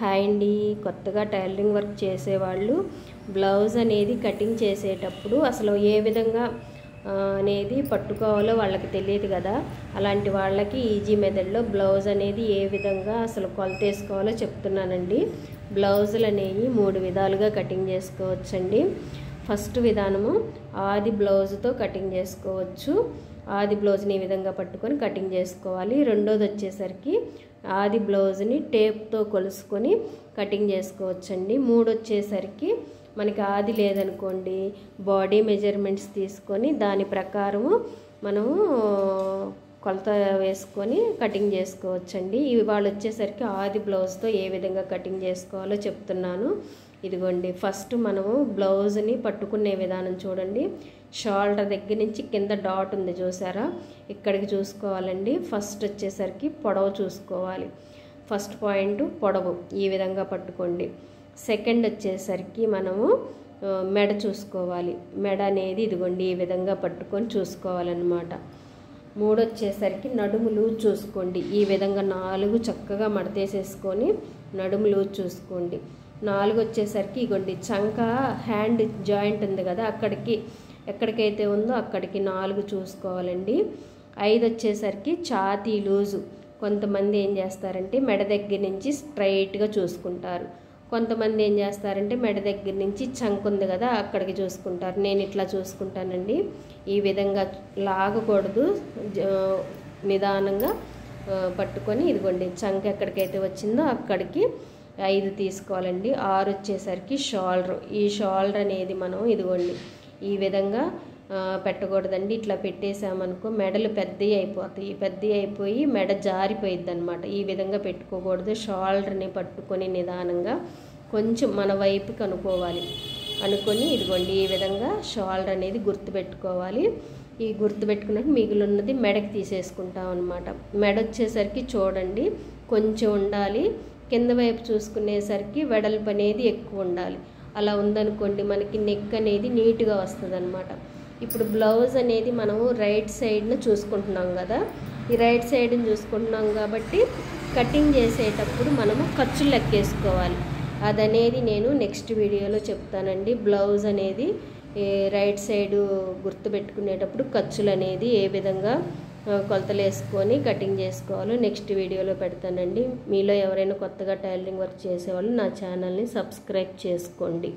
Hi అండి. కొత్తగా tailoring work చేసేవాళ్ళు బ్లౌజ్ అనేది కటింగ్ చేసేటప్పుడు అసలు ఏ విధంగా అనేది పట్టుకోవాలో వాళ్ళకి తెలియదు కదా. అలాంటి వాళ్ళకి ఈజీ మెథడ్లో బ్లౌజ్ అనేది ఏ విధంగా అసలు కొలత వేసుకోవాలో చెప్తున్నానండి. బ్లౌజులు అనేవి 3 విధాలుగా కటింగ్ చేసుకోవచ్చండి. ఫస్ట్ విధానము ఆది బ్లౌజ్తో కటింగ్ చేసుకోవచ్చు. ఆది బ్లౌజ్ని ఈ విధంగా పట్టుకొని కటింగ్ చేసుకోవాలి. రెండోది వచ్చేసరికి ఆది బ్లౌజ్ని టేప్తో కొలుసుకొని కటింగ్ చేసుకోవచ్చండి. మూడు వచ్చేసరికి మనకి ఆది లేదనుకోండి, బాడీ మెజర్మెంట్స్ తీసుకొని దాని ప్రకారము మనము కొలత వేసుకొని కటింగ్ చేసుకోవచ్చండి. ఇవాళ వచ్చేసరికి ఆది బ్లౌజ్తో ఏ విధంగా కటింగ్ చేసుకోవాలో చెప్తున్నాను. ఇదిగోండి, ఫస్ట్ మనము బ్లౌజ్ని పట్టుకునే విధానం చూడండి. షోల్డర్ దగ్గర నుంచి కింద డాట్ ఉంది చూసారా, ఇక్కడికి చూసుకోవాలండి. ఫస్ట్ వచ్చేసరికి పొడవు చూసుకోవాలి. ఫస్ట్ పాయింట్ పొడవు ఈ విధంగా పట్టుకోండి. సెకండ్ వచ్చేసరికి మనము మెడ చూసుకోవాలి. మెడ అనేది ఇదిగోండి ఈ విధంగా పట్టుకొని చూసుకోవాలన్నమాట. మూడు వచ్చేసరికి నడుము లూజ్ చూసుకోండి. ఈ విధంగా 4 చక్కగా మడతేసేసుకొని నడుము లూజ్ చూసుకోండి. 4 వచ్చేసరికి ఇగోండి చంక హ్యాండ్ జాయింట్ ఉంది కదా, అక్కడికి ఎక్కడికైతే ఉందో అక్కడికి 4 చూసుకోవాలండి. 5 వచ్చేసరికి ఛాతీ లూజు. కొంతమంది ఏం చేస్తారంటే మెడ దగ్గర నుంచి స్ట్రైట్గా చూసుకుంటారు. కొంతమంది ఏం చేస్తారంటే మెడ దగ్గర నుంచి చంక ఉంది కదా అక్కడికి చూసుకుంటారు. నేను ఇట్లా చూసుకుంటానండి. ఈ విధంగా లాగకూడదు, నిదానంగా పట్టుకొని ఇదిగోండి చంక ఎక్కడికైతే వచ్చిందో అక్కడికి 5 తీసుకోవాలండి. 6 వచ్చేసరికి షోల్డర్. ఈ షోల్డర్ అనేది మనం ఇదిగోండి ఈ విధంగా పెట్టకూడదండి. ఇట్లా పెట్టేసామనుకో మెడలు పెద్దవి అయిపోయి మెడ జారిపోయిద్ది అనమాట. ఈ విధంగా పెట్టుకోకూడదు. షోల్డర్ని పట్టుకొని నిదానంగా కొంచెం మన వైపుకి అనుకొని ఇదిగోండి ఈ విధంగా షోల్డర్ అనేది గుర్తుపెట్టుకోవాలి. ఈ గుర్తుపెట్టుకున్నాక మిగిలినది మెడకి తీసేసుకుంటాం అనమాట. మెడ వచ్చేసరికి చూడండి కొంచెం ఉండాలి, కింద వైపు చూసుకునేసరికి వెడల్పు అనేది ఎక్కువ ఉండాలి. అలా ఉందనుకోండి మనకి నెక్ అనేది నీట్గా వస్తుంది అనమాట. ఇప్పుడు బ్లౌజ్ అనేది మనము రైట్ సైడ్ను చూసుకుంటున్నాం కదా, ఈ రైట్ సైడ్ని చూసుకుంటున్నాం కాబట్టి కటింగ్ చేసేటప్పుడు మనము ఖర్చులు లెక్కేసుకోవాలి. అదనేది నేను నెక్స్ట్ వీడియోలో చెప్తానండి. బ్లౌజ్ అనేది రైట్ సైడు గుర్తుపెట్టుకునేటప్పుడు ఖర్చులు అనేది ఏ విధంగా కొలతలు వేసుకొని కటింగ్ చేసుకోవాలో నెక్స్ట్ వీడియోలో పెడతానండి. మీలో ఎవరైనా కొత్తగా టైలరింగ్ వర్క్ చేసేవాళ్ళు నా ఛానల్ని సబ్స్క్రైబ్ చేసుకోండి.